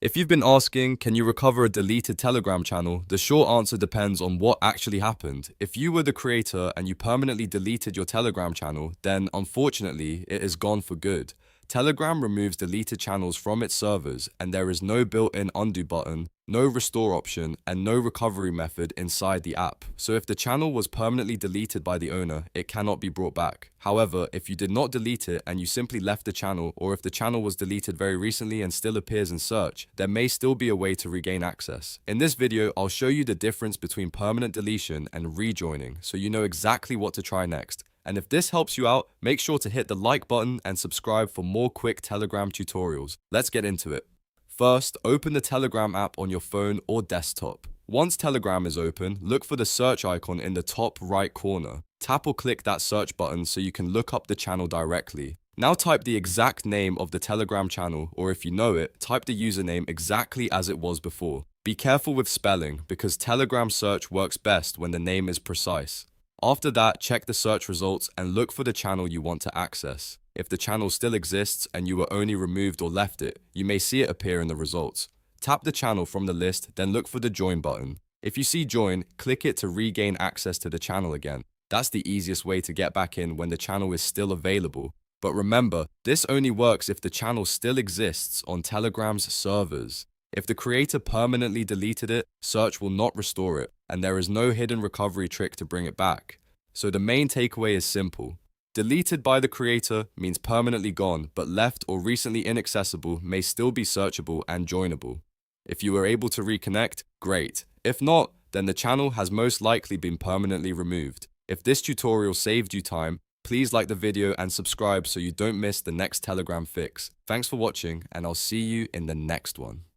If you've been asking, can you recover a deleted Telegram channel? The short answer depends on what actually happened. If you were the creator and you permanently deleted your Telegram channel, then unfortunately, it is gone for good. Telegram removes deleted channels from its servers, and there is no built-in undo button, no restore option, and no recovery method inside the app. So if the channel was permanently deleted by the owner, it cannot be brought back. However, if you did not delete it and you simply left the channel, or if the channel was deleted very recently and still appears in search, there may still be a way to regain access. In this video, I'll show you the difference between permanent deletion and rejoining, so you know exactly what to try next. And if this helps you out, make sure to hit the like button and subscribe for more quick Telegram tutorials. Let's get into it. First, open the Telegram app on your phone or desktop. Once Telegram is open, look for the search icon in the top right corner. Tap or click that search button so you can look up the channel directly. Now type the exact name of the Telegram channel, or if you know it, type the username exactly as it was before. Be careful with spelling, because Telegram search works best when the name is precise. After that, check the search results and look for the channel you want to access. If the channel still exists and you were only removed or left it, you may see it appear in the results. Tap the channel from the list, then look for the join button. If you see join, click it to regain access to the channel again. That's the easiest way to get back in when the channel is still available. But remember, this only works if the channel still exists on Telegram's servers. If the creator permanently deleted it, search will not restore it, and there is no hidden recovery trick to bring it back. So the main takeaway is simple. Deleted by the creator means permanently gone, but left or recently inaccessible may still be searchable and joinable. If you were able to reconnect, great. If not, then the channel has most likely been permanently removed. If this tutorial saved you time, please like the video and subscribe so you don't miss the next Telegram fix. Thanks for watching, and I'll see you in the next one.